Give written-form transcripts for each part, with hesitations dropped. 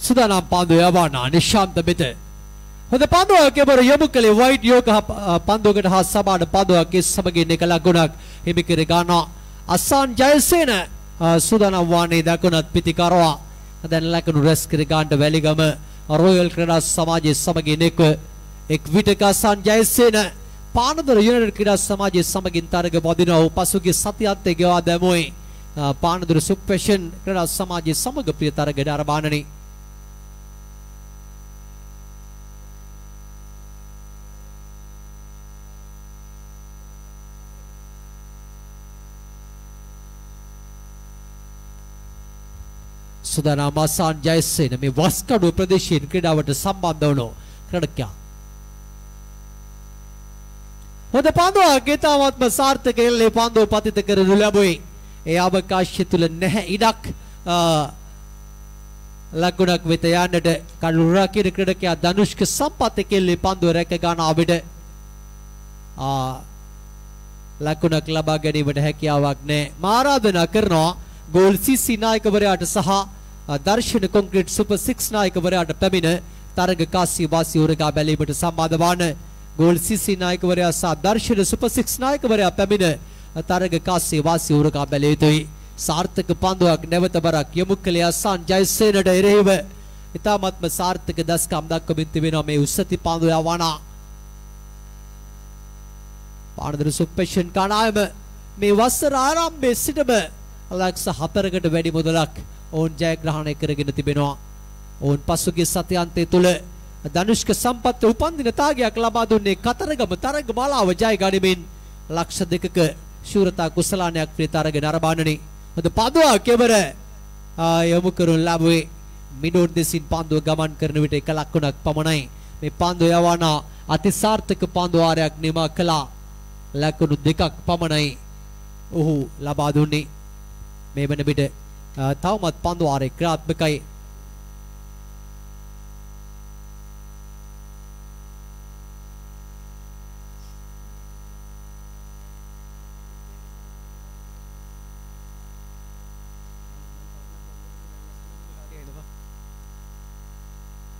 සුදානම් පන්දු යවන නිශාන්ත බෙත. හොඳ පන්දුවක් එබර යොමු කළේ වයිට් යෝග පන්දුවකට හා සමාන පන්දුවක් ඒ සමගින් එක ලකුණක් හිමි කර ගන්නවා. අසාන් ජයසේන සුදානම් වානේ දකුණත් පිටිකරවා. දැන් ලකුණු රැස් කර ගන්නට වැලිගම රොයල් ක්‍රීඩා සමාජයේ සමගින් එක් විටක අසාන් ජයසේන පානදුර යුනයිටඩ් ක්‍රීඩා සමාජයේ සමගින් තරග වදිනවා. පසුගිය සතියත් ගෙවා දැමුවේ පානදුර සුප්ෆැෂන් ක්‍රීඩා සමාජයේ සමග ප්‍රිය තරග ආරම්භණනි. සුදානම් අසාන් ජයසේන මේ වස්කඩුව ප්‍රදේශයෙන් ක්‍රීඩාවට සම්බන්ධ වුණු ක්‍රීඩකයා. හොඳ පන්දුවක් ඊටමත්ම සාර්ථක එල්ලේ පන්දුව පතිත කරනු ලැබුවේ. ඒ අවකාශය තුල නැහැ ඉඩක් ලකුණක් වෙත යන්නට කඩුරා කියන ක්‍රීඩකයා ධනුෂ්ක සම්පත් කෙල්ලේ පන්දුව රැක ගන්න අපිට ලකුණක් ලබා ගැනීමට හැකියාවක් නැහැ. ආරාධනා කරනවා ගෝල් CC නායකවරයාට සහ දර්ශන කොන්ක්‍රීට් සුපර් 6 නායකවරයාට පැමිණ තරග කාසිය වාසිය උරගා බැලීමට සම්බන්ධ වන ගෝල් CC නායකවරයා සහ දර්ශන සුපර් 6 නායකවරයා පැමිණ තරග කාසිය වාසිය උරගා බැලිය යුතුයි. සාර්ථක පන්දුවක් නැවත බරක් යොමු කළේ අසාන් ජයසේනට එරෙහිව ඉතාමත්ම සාර්ථක දස්කම් දක්වමින් තිබෙනවා මේ උසති පන්දු යවන පානදුර සුප්ෆැෂන් කණ්ඩායම මේ වසර ආරම්භයේ සිටම ලක්ෂ 4කට වැඩි මුදලක් ඔවුන් ජයග්‍රහණය කරගෙන තිබෙනවා. ඔවුන් පසුගිය සතියාන්තය තුල ධනුෂ්ක සම්පත් උපන්දින තාගයක් ලබා දුන්නේ කතරගම තරග මාලාව ජය ගනිමින් ලක්ෂ 2ක ශූරතා කුසලානයක් ප්‍රිය තරගෙන ආරම්භණනි. මොකද පන්දුව කෙවර යොමු කරන ලැබුවේ මිඩෝන් දෙසින් පන්දුව ගමන් කරන විට එක ලකුණක් පමණයි. මේ පන්දුව යවන අතිසාර්ථක පන්දු වාරයක් නිමා කළා. ලකුණු 2ක් පමණයි ඔහු ලබා දුන්නේ. මේ වන විට තවමත් පන්දු වාරේ ක්‍රියාත්මකයි.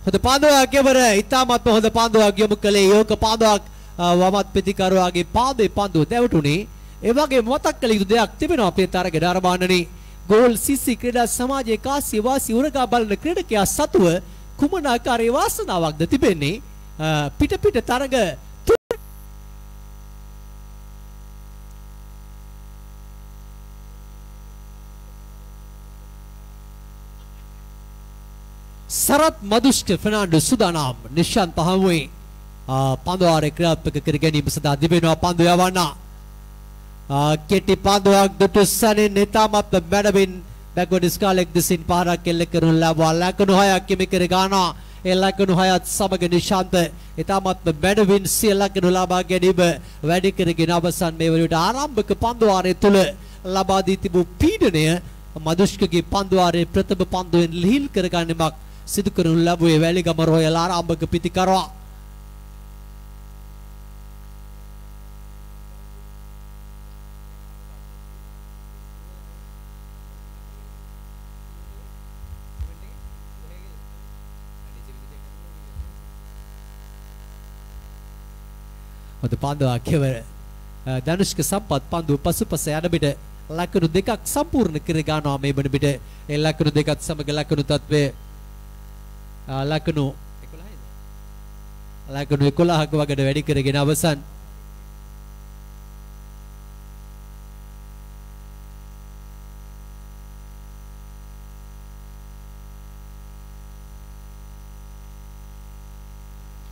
හොඳ පන්දුවක් කෙවර ඉතාමත් හොඳ පන්දුවක් යොමු කළේ යෝක පන්දුවක් වමත් පිටිකරුවාගේ පාදේ පන්දුව දැවටුනේ. ඒ වගේ මතක් කළ යුතු දෙයක් තිබෙනවා අපේ තරග ආරම්භණනි. ගෝල් CC ක්‍රීඩා සමාජයේ කාසිය වාසිය උරගා බලන ක්‍රීඩකයා සතුව කුමන ආකාරයේ වාසනාවක්ද තිබෙන්නේ පිට තරග සරත් මදුෂ්ක ෆර්නාන්ඩෝ සුදානම් නිශාන්ත හමුවේ පන්දු වාරේ ක්‍රියාත්මක කර ගැනීම සඳහා දිවෙනවා පන්දු යවන්න. කෙටි පන්දුවක් දුටු සැනින් ඉතාමත් මැඩමින් බැක්වර්ඩ් ස්කාලෙක් දෙසින් පහරක් එල්ල කරනු ලැබුවා. ලකුණු 6ක් හිමි කර ගන්නවා. ඒ ලකුණු 6ත් සමග නිශාන්ත ඉතාමත් මැඩමින් සිය ලකුණු ලබා ගැනීම වැඩි කරගෙන අවසන් මේ වලට ආරම්භක පන්දු වාරයේ තුල ලබා දී තිබූ පීඩනය මදුෂ්කගේ පන්දු වාරයේ ප්‍රථම පන්දුවෙන් ලිහිල් කර ගැනීමක් සිදු කරනු ලැබුවේ වැලිගම රොයල් ආරම්භක පිටිකරවා. හොඳ පන්දුවක් කෙවර ධනුෂ්ක සම්පත් පන්දුව පසුපස යන විට ලකුණු 2ක් සම්පූර්ණ කර ගන්නවා මේ වන විට. ඒ ලකුණු 2ත් සමග ලකුණු තත්වයේ ලකුණු 11ක වගේට වැඩි කරගෙන අවසන්.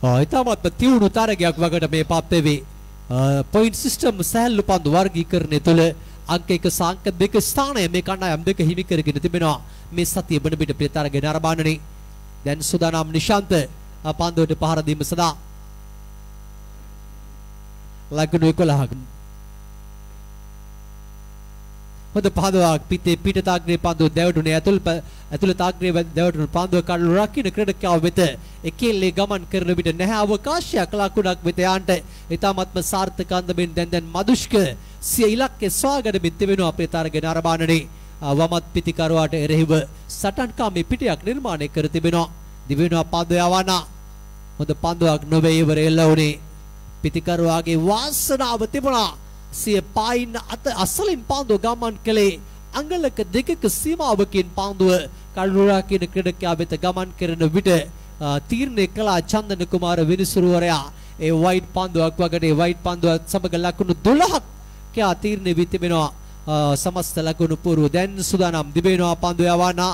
ඉතාමත් තියුණු තරගයක් වගේට මේ පත් වෙවි. පොයින්ට් සිස්ටම් සැහැල්ලු පන්දු වර්ගීකරණය තුළ අංක 1 සහ අංක 2 ස්ථානය මේ කණ්ඩායම් දෙක හිමි කරගෙන තිබෙනවා මේ සතිය වන විට ප්‍රිය තරගෙන ආරම්භණනි. දැන් සුදානම් නිශාන්ත පන්දුවට පහර දීම සඳහා ලකුණු 11ක්. හොඳ පන්දුවක් පිට තාග්‍රේ පන්දුව දැවටුනේ ඇතුළත තාග්‍රේ දැවටුණු පන්දුව කඩලු රකින්න ක්‍රීඩකයා වෙත එකෙල්ලේ ගමන් කරන විට නැහැ අවකාශයක් ලකුණක් වෙත යන්නට. ඉතාමත්ම සාර්ථක අන්දමින් දැන් මදුෂ්ක සිය ඉලක්කය සොයාගෙන තිබෙනවා අපේ තරගෙන ආරම්භණනි. වමත් පිතිකරුවාට එරෙහිව සටන්කාමී පිටියක් නිර්මාණය කර තිබෙනවා. දිවෙනවා පන්දු යවනා. හොඳ පන්දුවක් නොවේ ඉවර එල්ල වුණේ. පිතිකරුවාගේ වාසනාව තිබුණා. සිය පායින් අත අසලින් පන්දුව ගමන් කළේ අංගලක දෙකක සීමාවකින් පන්දුව කළුරා කියන ක්‍රීඩකයා වෙත ගමන් කරන විට තීරණය කළා චන්දන කුමාර විනිසුරුවරයා. ඒ වයිට් පන්දුවක් වගේ වයිට් පන්දුවක් සමග ලකුණු 12ක් කියා තීරණය වී තිබෙනවා. සමස්ත ලකුණු පුරව දැන් සුදානම් දිවෙනවා පන්දුව යවනා.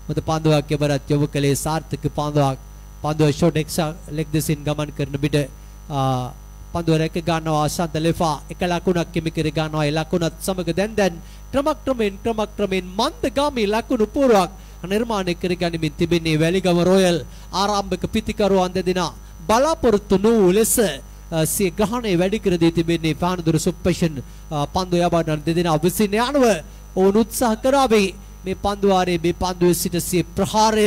මොකද පන්දුවක් එබරත් යොමු කළේ සාර්ථක පන්දුවක්. පන්දුව ෂොට් ලෙග් දෙසින් ගමන් කරන විට පන්දුව රැක ගන්නවා අශාන්ත ලෙෆා. එක ලකුණක් හිමි කර ගන්නවා. ඒ ලකුණත් සමග දැන් ක්‍රමක්‍රමෙන් මන්දගාමී ලකුණු පුරවක් නිර්මාණය කර ගනිමින් තිබෙන්නේ වැලිගම රොයල් ආරම්භක පිතිකරුවන් දෙදෙනා බලාපොරොත්තු වූ ලෙස සිය ග්‍රහණය වැඩි කර දී තිබෙන්නේ පානදුර සුප්පෂන් පන්දු යවන දෙදෙනා විසින් යනව ඔවුන් උත්සාහ කරාවේ මේ පන්දු වාරයේ මේ පන්දුවේ සිට සිය ප්‍රහාරය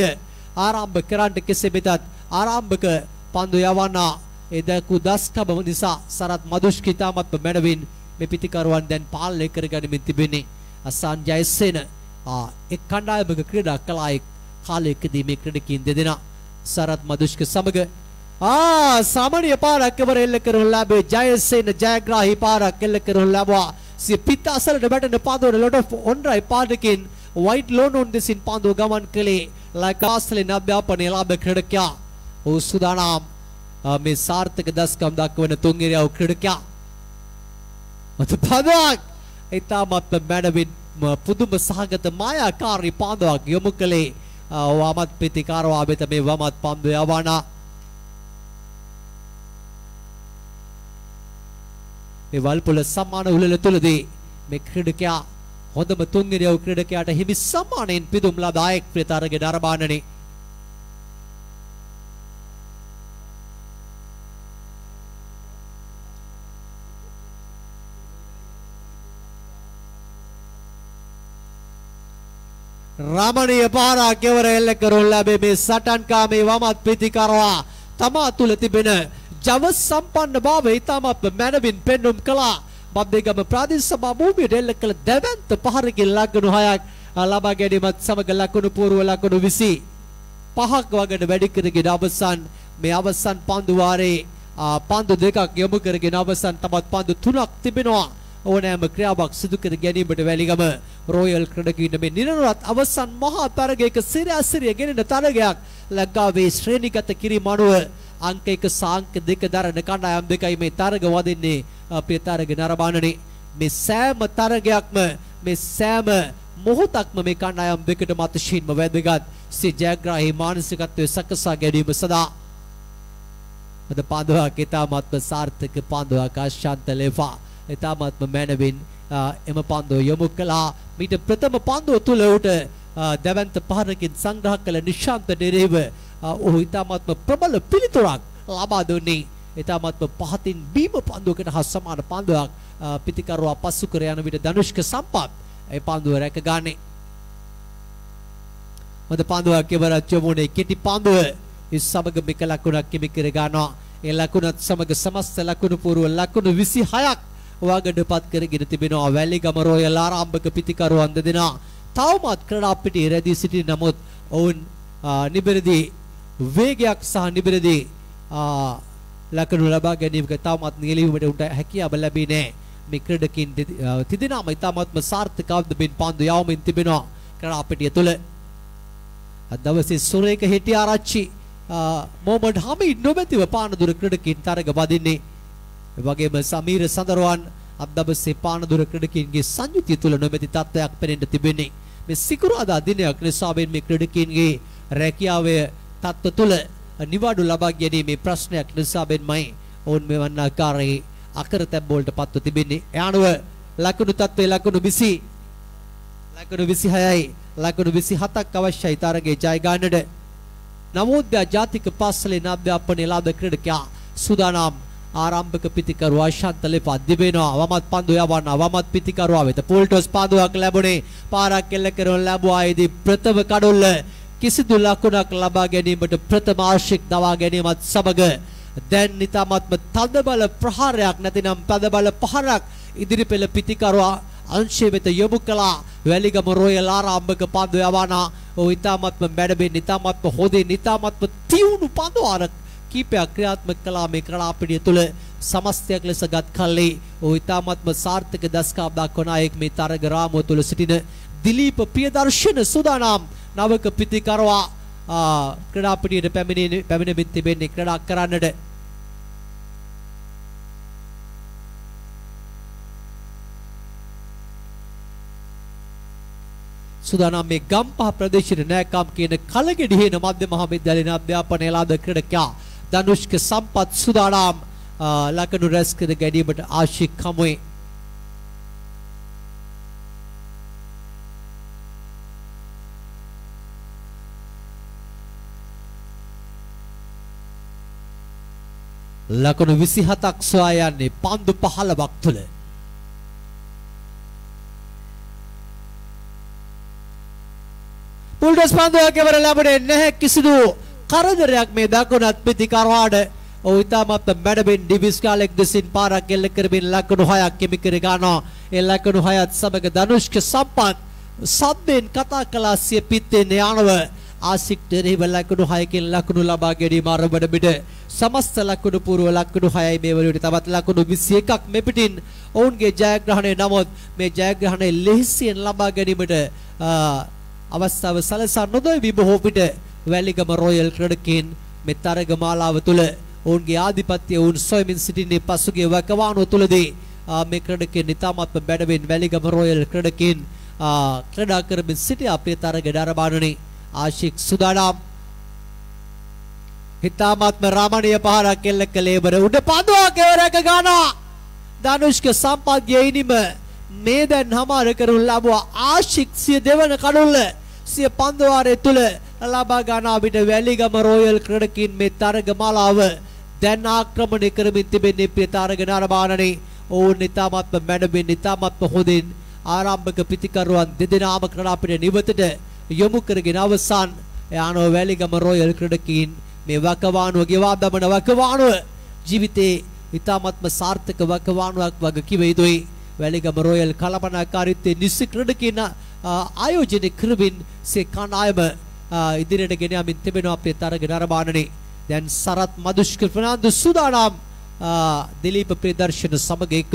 ආරම්භ කරන්නට කෙසේ වෙතත් ආරම්භක පන්දු යවනා ඒ දකු දස්කම නිසා සරත් මදුෂ්කි තාමත් මැනවින් මේ පිතිකරුවන් දැන් පාලනය කර ගනිමින් තිබෙන්නේ. අසාන් ජයසේන එක් කණ්ඩායමක ක්‍රීඩා කළා එක් කාලයකදී මේ ක්‍රීඩකයන් දෙදෙනා සරත් මදුෂ්ක සමග සාමාන්‍ය පාරක් එවර එල්ල කරන ලැබේ. ජයසේන ජයග්‍රාහී පාරක් එල්ල කරන ලැබුවා. සිය පිට අසලට වැටෙන පන්දුව ලොඩ ඔන් රයි පාඩකින් වයිට් ලෝනොන් දෙසින් පන්දුව ගමන් කළේ ලකාස්ලේ නබ්‍යාපනය ලාභ ක්‍රීඩකයා. ඔහු සුදානම් මේ සාර්ථක දස්කම් දක්වන තුන්ගිරියව ක්‍රීඩකයා. මත පන්දුවක් ඉතාමත් මැනවින් පුදුම සහගත මායාකාරී පන්දුවක් යොමු කළේ වමත් පිතිකරුවා වෙත මේ වමත් පන්දුව යවනා. මේ වල්පොල සම්මාන උළෙල තුලදී මේ ක්‍රීඩකයා හොඳම තුන්වෙනි ක්‍රීඩකයාට හිමි සම්මානයෙන් පිදුම් ලබා ආයෙක් ප්‍රතරගේ දරබානනේ. රමණීය පාරක් එවර එල්ල කරන ලැබේ මේ සටන්කාමී වමත් පිතිකරුවා තමා තුල තිබෙන ජව සම්පන්න භාවය ඉතාමත් මැනවින් පෙන්눔 කළා. බබ්බේගම ප්‍රාදේශ සභා භූමියට එල්ල කළ දැවැන්ත පහරකින් ලකුණු 6ක් ලබා ගැනීමත් සමග ලකුණු පූර්ව ලකුණු 25ක් වගේට වැඩි කරගෙන අවසන් පන්දු වාරයේ පන්දු දෙකක් යොමු කරගෙන අවසන් තවත් පන්දු 3ක් තිබෙනවා. ඕනෑම ක්‍රියාවක් සිදු කර ගැනීමට වැලිගම රොයල් ක්‍රීඩකයින් මේ නිරනවත් අවසන් මහා තරගයක සිරැසිරිය ගෙනෙන තරගයක් ලංකාවේ ශ්‍රේණිගත කිරීම අනුව අංක 1 සාංක 2 දරන කණ්ඩායම් දෙකයි මේ තරග වදින්නේ. අපේ තරග නරඹන්නේ මේ සෑම තරගයක්ම මේ සෑම මොහොතක්ම මේ කණ්ඩායම් දෙකට මතශීන්ම වැදගත්. සිය ජයග්‍රාහී මානසිකත්වයේ සකසා ගැනීම සඳහා අද පන්දුවක් ඉතාමත්ම සාර්ථක පන්දුවක් අශාන්ත ලෙෆා ඉතාමත්ම මැනවින් එම පන්දුව යොමු කළා. මීට ප්‍රථම පන්දුව තුල උට දැවැන්ත පහරකින් සංග්‍රහ කළ නිශාන්ත දෙරේව ඔහු ඉතාමත්ම ප්‍රබල පිළිතුරක් ලබා දුන්නේ. ඉතාමත්ම පහතින් බීම පන්දුවකට හා සමාන පන්දුවක් පිතිකරුවා පසු කර යන විට ධනුෂ්ක සම්පත් ඒ පන්දුව රැක ගන්නේ. මොකද පන්දුවක් ඉවරත් යමුනේ කෙටි පන්දුව ඒ සමග මේක ලකුණක් හිමි කර ගන්නවා. ඒ ලකුණත් සමග සමස්ත ලකුණු පුරව ලකුණු 26ක් වගඩපත් කරගෙන තිබෙනවා වැලිගම රොයල් ආරම්භක පිතිකරුවන් දෙදෙනා. තවමත් ක්‍රීඩා පිටියේ රැඳී සිටින නමුත් ඔවුන් නිබරදී වේගයක් සහ නිබරදී ලකුණු ලබා ගැනීමක තවමත් නියැලීමට උන්ට හැකියාව ලැබී නැහැ. මේ ක්‍රීඩකින් තිදෙනාම ඉතාමත්ම සාර්ථකව බින් පන්දු යවමින් තිබෙනවා ක්‍රීඩා පිටිය තුල. අද දවසේ සුරේක හෙටිආරච්චි මොහමඩ් හමීඩ් නොමැතිව පානදුර ක්‍රීඩකින් තරග වදින්නේ. ඒ වගේම සමීර සඳරුවන් අද දවසේ පානදුර ක්‍රීඩකින්ගේ සංයුතිය තුල නොමැති තත්ත්වයක් පෙනෙන්න තිබෙන්නේ. මේ සිකුරාදා දිනයක් නිසා මේ ක්‍රීඩකින්ගේ රැකියාවේ තත්ත්ව තුල නිවාඩු ලබා ගැනීමේ ප්‍රශ්නයක් නිසා වෙන්මයි ඔවුන් මෙවන් ආකාරයේ අකරතැබ් වලට පත්ව තිබෙන්නේ. ඒ අනුව ලකුණු තත්ත්වයේ ලකුණු 20 ලකුණු 26යි ලකුණු 27ක් අවශ්‍යයි තරගයේ ජය ගන්නට. නවෝදයා ජාතික පාසලේ නව්‍යාපනයේ ලාභ ක්‍රීඩකයා සුදානම් ආරම්භක පිතිකරුවා අශාන්ත ලෙෆා දිවෙනවා. වමත් පන්දු යවනවා. වමත් පිතිකරුවා වෙත පොල්ටොස් පන්දුවක් ලැබුණේ. පාරක් එල්ල කරන ලැබුවායේදී ප්‍රථම කඩොල්ල කිසිදු ලකුණක් ලබා ගැනීමට ප්‍රථම ආශික් දවා ගැනීමත් සමග දැන් නිතාමත්ම තදබල ප්‍රහාරයක් නැතිනම් තදබල පහරක් ඉදිරිපෙළ පිතිකරුවා අංශය වෙත යොමු කළා. වැලිගම රොයල් ආරම්භක පන්දු යවනා. ඉතාමත්ම මැඩබෙන් ඉතාමත්ම හොදින් ඉතාමත්ම තියුණු පන්දු ආර කීපයක් ක්‍රියාත්මක කළා මේ ක්‍රඩාපිටිය තුළ සමස්තයක් ලෙස ගත් කල්ලි. ඉතාමත්ම සාර්ථක දස්කාම් දක්වන අයෙක් මේ තරග රාමුව තුළ සිටින දිලීප ප්‍රියදර්ශන සූදානම් නවක පිතිකරවා ක්‍රඩාපිටියට පැමිණෙමින් තිබෙන්නේ ක්‍රඩා කරන්නට. සූදානම් මේ ගම්පහ ප්‍රදේශයේ නෑකම් කියන කලගෙඩිහේන මධ්‍ය මහාවිද්‍යාලයේ අධ්‍යාපනය ලද ක්‍රීඩකයා ධනුෂ්ක සම්පත් සූදානම් ලකුණු රැස් කර ගැනීමට ආශික් කමුවේ. ලකුණු 27ක් සොයා යන්නේ පන්දු 15ක් තුළ. පුල්ඩස් පන්දුවක් එවර ලැබුණේ නැහැ කිසිදු කරදරයක් මේ දකුණත් පිතිකරවාඩ. ඉතාමත් මැඩබෙන් ඩිවිස් කාලෙක් දෙසින් පාරක් එල්ල කරමින් ලකුණු 6ක් එමි කර ගන්නවා. ඒ ලකුණු 6ත් සමග ධනුෂ්ක සම්පත් සද්දෙන් කතා කළා සිය පිත්තෙන් යනව. ආසික් දෙරෙහිව ලකුණු 6කින් ලකුණු ලබා ගැනීම ආරම්භ පිට සමස්ත ලකුණු පූර්ව ලකුණු 6යි මේ වලට තවත් ලකුණු 21ක් මෙපිටින් ඔවුන්ගේ ජයග්‍රහණය. නමුත් මේ ජයග්‍රහණය ලෙහිසියෙන් ලබා ගැනීමට අවස්ථාව සලසා නොදොයි බොහෝ විට වැලිගම රොයල් ක්‍රීඩකයන් මේ තරග මාලාව තුළ ඔවුන්ගේ ආධිපත්‍යය ඔවුන් සොයමින් සිටින්නේ පසුගිය වකවානුව තුළදී මේ ක්‍රීඩකයන් ඉතාමත්ම බැඩවෙන් වැලිගම රොයල් ක්‍රීඩකයන් ක්‍රීඩා කරමින් සිටි අපේ තරග දරබානනේ ආශික් සුදානම් ඉතාමත්ම රමණීය පහරක් එල්ල කළේ බර උඩ පන්දුවක් එවරක ගන්නවා. ධනුෂ්ක සම්පත් ගෙයිනිම මේ දැන් හමාර කරනු ලැබුවා ආශික් සිය දෙවන කඩුල්ල සිය පන්දුවාරය තුළ ලබා ගන්නා විට වැලිගම රොයල් ක්‍රීඩකයන් මේ තරග මාලාව දැන් ආක්‍රමණය කරමින් තිබෙන්නේ ප්‍රිය තරග නරඹානනේ. ඔවුන් ඉතාමත්ම මැඩබෙන් ඉතාමත්ම හොඳින් ආරම්භක පිතිකරුවන් දෙදෙනාම ක්‍රීඩාපිටිය නිවතට යොමු කරගෙන අවසන් යano වැලිගම රොයල් ක්‍රීඩකයන් මේ වකවානුව ගෙවා දමන වකවානුව ජීවිතේ ඉතාමත්ම සාර්ථක වකවානුවක් වගේ කිව යුතුයි. වැලිගම රොයල් කලපනාකාරීත්වයේ නිසි ක්‍රීඩකයන් ආයෝජනය කරමින් සේ කණ්ඩායම ඉදිරියට ගෙන යමින් තිබෙනවා අපේ තරග නරඹානනේ. දැන් සරත් මදුෂ්ක ෆර්නාන්දෝ සූදානම් දිලීප ප්‍රදර්ශන සමග එක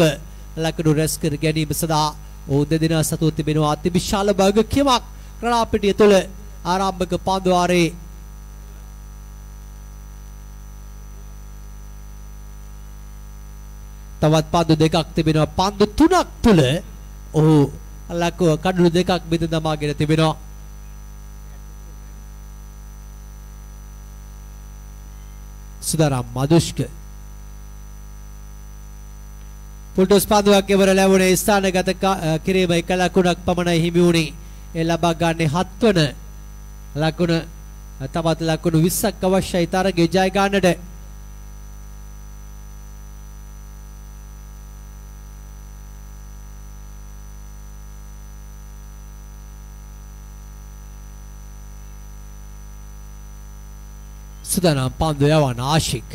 ලකුණු රැස් කර ගැනීම සඳහා ඔව් දෙදෙනා සතුව තිබෙනවා අතිවිශාල වගකීමක් ක්‍රඩාපිටිය තුළ ආරම්භක පන්දුවාරේ තවත් පන්දු දෙකක් තිබෙනවා. පන්දු 3ක් තුළ ඔහු කඩලු දෙකක් බෙද දමාගෙන තිබෙනවා. සුදානම් මදුෂ්ක පුල්ටස් පන්දුවක් එවර ලැබුණේ ස්ථානගත කිරීම 1 ලකුණක් පමණයි හිමි වුණේ. ඒ ලබා ගන්නේ 7 වන ලකුණ. තවත් ලකුණු 20ක් අවශ්‍යයි තරගය ජය ගන්නට. සුදානම් පන්දු යවන ආශික්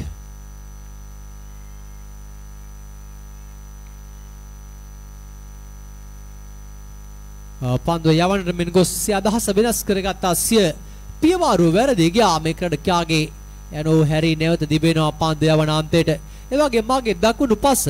පන්දු යවන්නට මෙන් ගොස් සිය අදහස වෙනස් කරගත්තා. සිය පියවාරුව වැරදි ගියා මේ ක්‍රීඩකයාගේ. යනෝ හැරි නැවත දිබෙනවා පන්දු යවන අන්තයට. ඒ වගේ මගේ දකුණු පස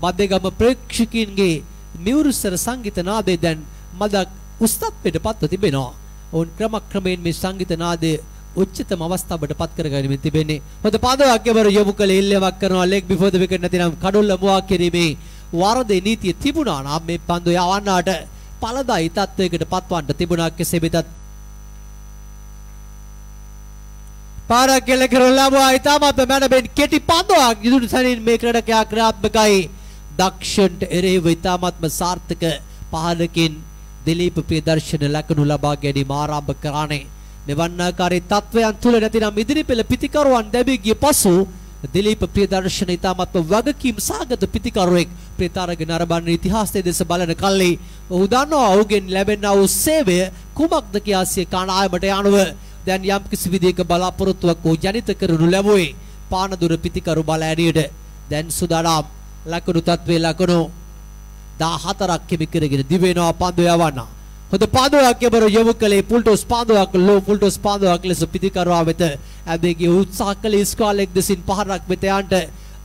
මධ්‍යගම ප්‍රේක්ෂකයින්ගේ මියුරුසර සංගීත නාදය දැන් මදක් උස්තත්වයට පත්ව තිබෙනවා. ඔවුන් ක්‍රමක්‍රමයෙන් මේ සංගීත නාදය උච්චතම අවස්ථාවට පත් කරගනිමින් තිබෙන්නේ. හොඳ පන්දුවක් එවර යොමු කළ ඉල්ලීමක් කරනවා ලෙග් බිෆෝර් ද විකට් නැතිනම් කඩොල්ල මුවා කිරීමේ වාරදේ නීතිය තිබුණා නම් මේ පන්දු යවන්නට පළදායි තත්වයකට පත්වන්න තිබුණා. කෙසේ වෙතත් පාරක් කෙල කරන ලබුවා ඉතාමත් මැඩබෙන් කෙටි පන්දුවක් ඉදිරි සැනින් මේ ක්‍රීඩකයා ක්‍රියාත්මකයි. දක්ෂන්ට එරෙහිව ඉතාමත්ම සාර්ථක පහරකින් දිලීප ප්‍රදර්ශන ලකුණු ලබා ගැනීම ආරම්භ කරානේ. මෙවන්නාකාරී තත්වයන් තුල නැතිනම් ඉදිරිපෙළ පිතිකරුවන් දැවී ගිය පසු දිලීප ප්‍රදර්ශන ඉතාමත්ම වගකීම් සහගත පිතිකරුවෙක් ප්‍රතරග නරඹන ඉතිහාසයේ දෙස බලන කල්ලි ඔහු දන්නවා ඔහුගෙන් ලැබෙනා වූ සේවය කුමක්ද කියා සිය කණ්ඩායමට යනුව දැන් යම් කිසි විදිහක බලාපොරොත්තුවක් ඔහු ජනිත කරනු ලැබුවේ පානදුර පිතිකරු බලෑනියට. දැන් සුදානම් ලකුණු තත්වයේ ලකුණු 14ක් කෙමි කරගෙන දිවෙනවා පන්දු යවන්න. හොඳ පාදුවක් කෙබර යොමු කළේ පුල්ටෝස් පාදුවක් ලෝ පුල්ටෝස් පාදුවක් ලෙස පිටිකරුවා වෙත ඇබේගේ උත්සාහ කළ ඉස්කාලෙක් දෙසින් පහරක් වෙත යන්ට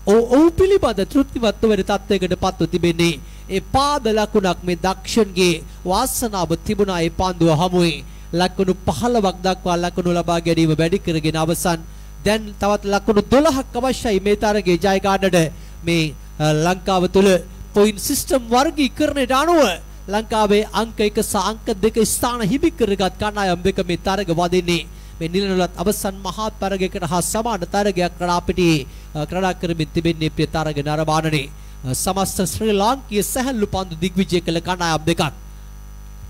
ඔව් පිළිබඳ තෘප්තිමත් වෙන තත්වයකට පත්ව තිබෙන්නේ ඒ පාද ලකුණක් මේ දක්ෂන්ගේ වාසනාව තිබුණා ඒ පන්දුව හමුවේ ලකුණු 15ක් දක්වා ලකුණු ලබා ගැනීම වැඩි කරගෙන අවසන් දැන් තවත් ලකුණු 12ක් අවශ්‍යයි මේ තරගයේ ජය ගන්නට මේ ලංකාව තුල පොයින්ට් සිස්ටම් වර්ගීකරණයට අනුව ලංකාවේ අංක 1 සහ අංක 2 ස්ථාන හිමි කරගත් කණ්ඩායම් දෙක මේ තරග වදින්නේ මේ නිලනලත් අවසන් මහත් තරගයකට හා සමාන තරගයක් කඩාපිටියේ ක්‍රීඩා කරමින් තිබෙන්නේ ප්‍රිය තරග නරඹානනේ සමස්ත ශ්‍රී ලාංකීය සැහැල්ලු පන්දු දිග්විජය කළ කණ්ඩායම් දෙකක්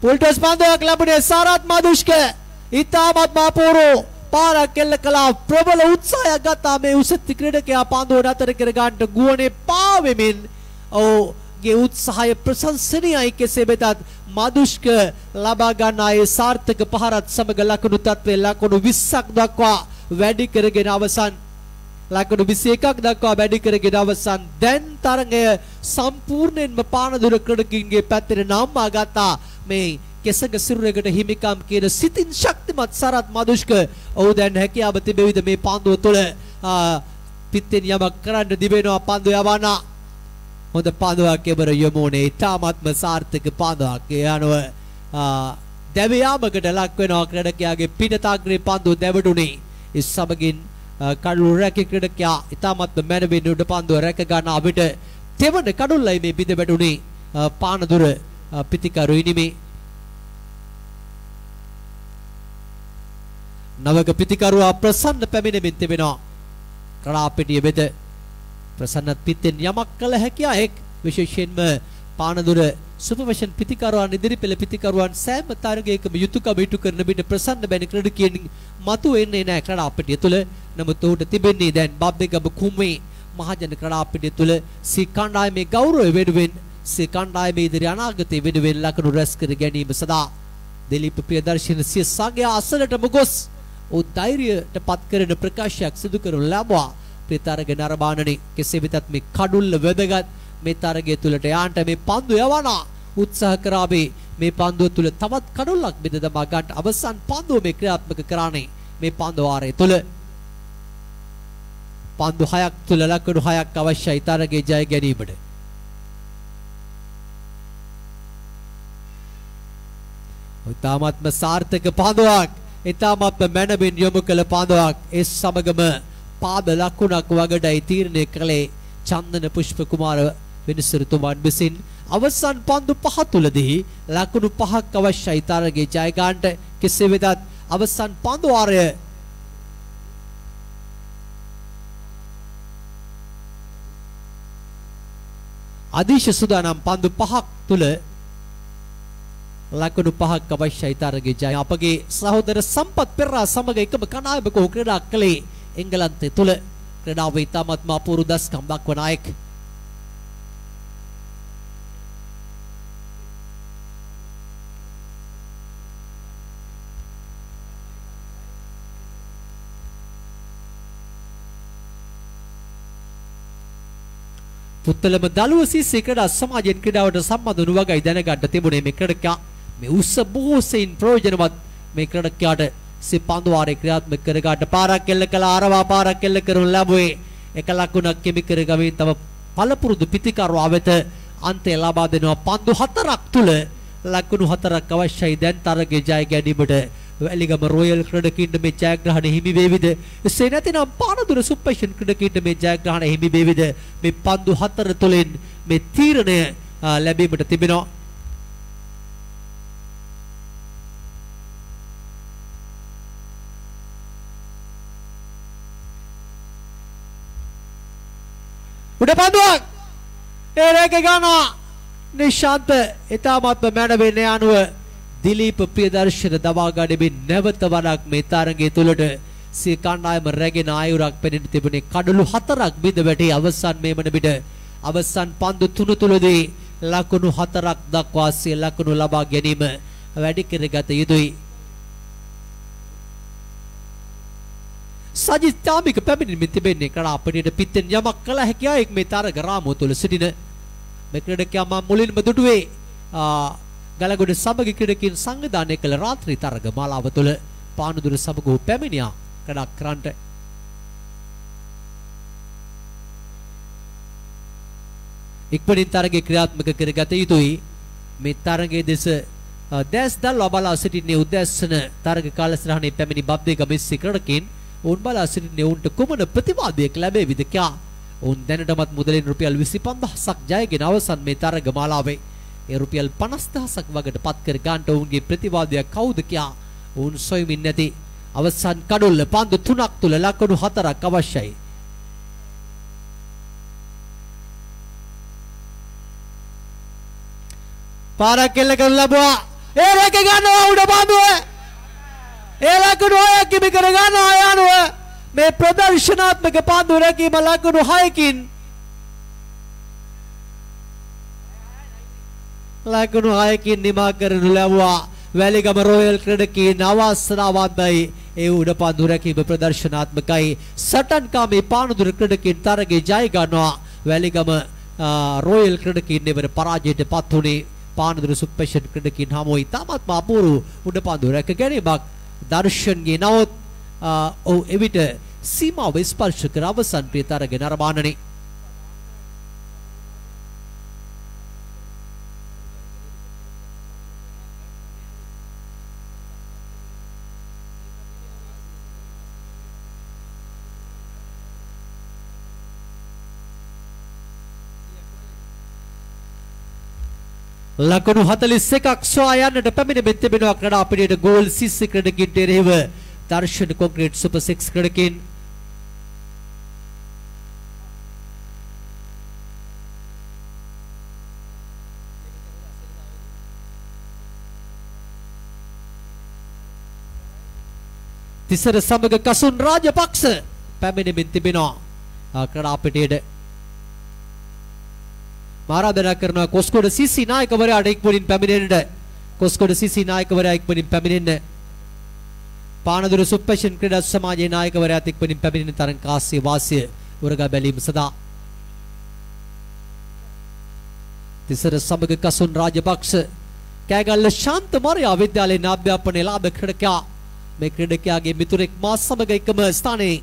පුල්ටස් පන්දුවක් ලැබුණේ සාරත් මදුෂ්ක ඉතාමත් මාපෝරෝ පාරක් කෙල්ල කළා ප්‍රබල උත්සාහයක් ගත්තා මේ උසති ක්‍රීඩකයා පන්දුව නතර කර ගන්නට ගුවනේ පාවෙමින් ගේ උත්සාහය ප්‍රශංසනීයයි කෙසේ වෙතත් මදුෂ්ක ලබා ගන්න ආයේ සාර්ථක පහරත් සමග ලකුණු තත්ත්වයේ ලකුණු 20ක් දක්වා වැඩි කරගෙන අවසන් ලකුණු 21ක් දක්වා වැඩි කරගෙන අවසන් දැන් තරගය සම්පූර්ණයෙන්ම පානදුර ක්‍රීඩකින්ගේ පැත්තට නම්මා ගත්තා මේ කෙසඟ සිරුරකට හිමිකම් කියන සිතින් ශක්තිමත් සරත් මදුෂ්ක ඔහු දැන් හැකියාව තිබෙවිද මේ පන්දුව තුළ පිටෙන් යමක් කරන්න දිවෙනවා පන්දුව යවන්න හොඳ පන්දුවක් එබර යමුනේ ඉතාමත්ම සාර්ථක පන්දුවක් යනුව දැවියාමකට ලක් වෙනවා ක්‍රීඩකයාගේ පිටතාග්‍රේ පන්දුව දැවටුනේ ඒ සමගින් කඩුළු රැකී ක්‍රීඩකයා ඉතාමත්ම මැනවින් උඩ පන්දුව රැක ගන්න අපිට තෙවන කඩුල්ලයි මේ බිඳ වැටුනේ පානදුර පිටිකරු ඉනිමේ නවක පිටිකරුවා ප්‍රසන්න පැමිණෙමින් තිබෙනවා කඩාපිටිය වෙත ප්‍රසන්නත් පිටෙන් යමක් කළ හැකියා එක් විශේෂයෙන්ම පානදුර සුපර්විෂන් පිටිකරුවන් ඉදිරිපෙළ පිටිකරුවන් සෑම තරගයකම යුතුයකම ඉටු කරන විට ප්‍රසන්න බැනි ක්‍රීඩකයන් මතු වෙන්නේ නැහැ කඩාපිටිය තුල නමුත් ඔහුට තිබෙන්නේ දැන් බබ්බේගම කුම්මේ මහජන කඩාපිටිය තුල සී කණ්ඩායමේ ගෞරවය වෙනුවෙන් සී කණ්ඩායමේ ඉදිරි අනාගතයේ වෙනුවෙන් ලකුණු රැස් කර ගැනීම සඳහා දිලීප ප්‍රියදර්ශන සිය සංඝයා අසලටම ගොස් ඔහු ධෛර්යයට පත් කරන ප්‍රකාශයක් සිදු කරනු ලැබුවා තරග නරඹානනේ කෙසේ වෙතත් මේ කඩුල්ල වැදගත් මේ තරගය තුලට යාන්ට මේ පන්දු යවන උත්සාහ කරාවේ මේ පන්දුව තුල තවත් කඩුල්ලක් බෙද දමා ගන්න අවසන් පන්දුව මේ ක්‍රියාත්මක කරානේ මේ පන්දු වාරය තුල පන්දු 6ක් තුල ලකුණු 6ක් අවශ්‍යයි තරගයේ ජය ගැනීමට ඉතාමත්ම සාර්ථක පන්දුවක් ඉතාමත්ම මැනවින් යොමු කළ පන්දුවක් ඒ සමගම පාද ලකුණක් වගඩයි තීරණය කළේ චන්දන පුෂ්ප කුමාර විනිසුරුතුමන් විසින් අවසන් පන්දු 5 තුලදී ලකුණු 5ක් අවශ්‍යයි තරගයේ ජය ගන්නට කෙසේ වෙතත් අවසන් පන්දු වාරය අධීශ සුදානම් පන්දු 5ක් තුල ලකුණු 5ක් අවශ්‍යයි තරගයේ ජය අපගේ සහෝදර සම්පත් පෙරරා සමග එකම කණ්ඩායමක ක්‍රීඩා කළේ එංගලන්තයේ තුල ක්‍රීඩාව ඉතාමත්ම අපූර්ව දස්කම් දක්වන අයෙක් පුත්තලම දලුව සීසේ ක්‍රීඩා සමාජයෙන් ක්‍රීඩාවට සම්බන්ධ වුණු වගයි දැනගන්න තිබුණේ මේ ක්‍රීඩකයා මේ උස්ස බොහෝ සෙයින් ප්‍රයෝජනවත් මේ ක්‍රීඩකයාට සිපන්දු වාරේ ක්‍රියාත්මක කර ගන්න පාරක් කෙල්ල කළා අරවා පාරක් කෙල්ල කරනු ලැබුවේ එක ලකුණක් කෙමි කර ගමින් තම පළපුරුදු පිටිකරුවා වෙත අන්තය ලබා දෙනවා පන්දු 4ක් තුල ලකුණු 4ක් අවශ්‍යයි දැන් තරගයේ ජය ගැනීමට වැලිගම රොයල් ක්‍රීඩකින්ට මේ ජයග්‍රහණය හිමි වේවිද එසේ නැතිනම් පානදුර සුපර්ෂන් ක්‍රීඩකින්ට මේ ජයග්‍රහණය හිමි වේවිද මේ පන්දු 4 තුලින් මේ තීරණය ලැබීමට තිබෙනවා උඩ පන්දුවක් ඒ රේක ගන්නවා නිශාන්ත ඉතාමත්ම මැනවෙන යනුව දිලීප ප්‍රියදර්ශන දවා ගනිමින් නැවත වරක් මේ තරගයේ තුලට සිය කණ්ඩායම රැගෙන ආයුරක් පෙනෙන තිබුණේ කඩලු 4ක් බිඳ වැටි අවසන් මේ වන විට අවසන් පන්දු 3 තුලදී ලකුණු 4ක් දක්වා සිය ලකුණු ලබා ගැනීම වැඩි කරගත යුතුයි සජිත්තාමික පැමිණෙමින් තිබෙන්නේ කඩාපිටියට පිටෙන් යමක් කළ හැකියාවක් මේ තරග රාමුව තුල සිටින මේ ක්‍රීඩකයා මා මුලින්ම දුටුවේ ගලගොඩ සමග ක්‍රීඩකින් සංවිධානය කළ රාත්‍රී තරග මාලාව තුළ පානදුර සමග ඔහු පැමිණියා කඩක් කරන්නට. ඉක්මනින් තරගයේ ක්‍රියාත්මක කරගත යුතුයි. මේ තරගයේ දෙස දැස් දල්වා බලා සිටින්නේ උදැස්සන තරග කාලසටහනේ පැමිණි බබ්බේගම මෙස්සි ක්‍රීඩකින් ඔවුන් බලා සිටින්නේ ඔවුන්ට කුමන ප්‍රතිවාදයක් ලැබෙවිද කියා. ඔවුන් දැනටමත් මුදලින් රුපියල් 25000ක් ජයගෙන අවසන් මේ තරග මාලාවේ. ඒ රුපියල් 50000ක් වගට පත් කර ගන්නට ඔවුන්ගේ ප්‍රතිවාදයක් කවුද කියා ඔවුන් සොයමින් නැති. අවසන් කඩොල්ල පන්දු 3ක් තුල ලකුණු 4ක් අවශ්‍යයි. පාරක් කෙල්ල කරලා ලැබුවා. ඒ රැක ගන්නවා උඩ පන්දුව. ඒ ලකුණු 6ක් ඉබි කර ගන්නවා යනුව මේ ප්‍රදර්ශනාත්මක පන්දු රැකීම ලකුණු 6කින් ලකුණු 6කින් නිමා කරනු ලැබුවා. වැලිගම රොයල් ක්‍රීඩකීන් අවස්ථාවන්තයි. ඒ උඩ පන්දු රැකීම ප්‍රදර්ශනාත්මකයි. සටන්කාමී පානදුර ක්‍රීඩකීන් තරගයේ ජය ගන්නවා. වැලිගම රොයල් ක්‍රීඩකීන් නෙවර පරාජයට පත් වුණේ පානදුර සුපර්ෂන් ක්‍රීඩකීන් හමුවේ. තාමත් අපූර්ව උඩ පන්දු රැක ගැනීමක් දර්ශන්ගේ නවත් ඔව් එවිට සීමාව ස්පර්ශ කර අවසන් ප්‍රිය තරග නරඹන්නනේ. ලකුණු 41ක් සොයා යන්නට පැමිණෙමින් තිබෙනවා ක්‍රීඩා පිටියට ගෝල් 30 ක්‍රීඩකින්ට එරෙහිව දර්ශන කොන්ක්‍රීට් සුපර් 6 ක්‍රීඩකින්. තිසර සමග කසුන් රාජපක්ෂ පැමිණෙමින් තිබෙනවා ක්‍රීඩා පිටියට. ආරාධනා කරනවා කොස්කොඩ සිසි නායකවරයාට ඉක්මනින් පැමිණෙන්නට. කොස්කොඩ සිසි නායකවරයා ඉක්මනින් පැමිණෙන්න. පානදුර සුපර්ෂන් ක්‍රීඩා සමාජයේ නායකවරයාත් ඉක්මනින් පැමිණෙන තරඟ කාසිය වාසිය උරගා බැලීම සඳහා. තිසර සමග කසුන් රාජපක්ෂ කෑගල්ල ශාන්ත මරියා විද්‍යාලයේ නාභ්‍යාපනයේ ලාභ ක්‍රීඩකයා. මේ ක්‍රීඩකයාගේ මිතුරෙක් මා සමග එකම ස්ථානයේ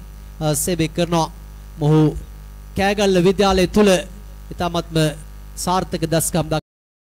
සේවය කරනවා. මොහු කෑගල්ල විද්‍යාලය තුල ඉතාමත්ම සාර්ථක දස්කම්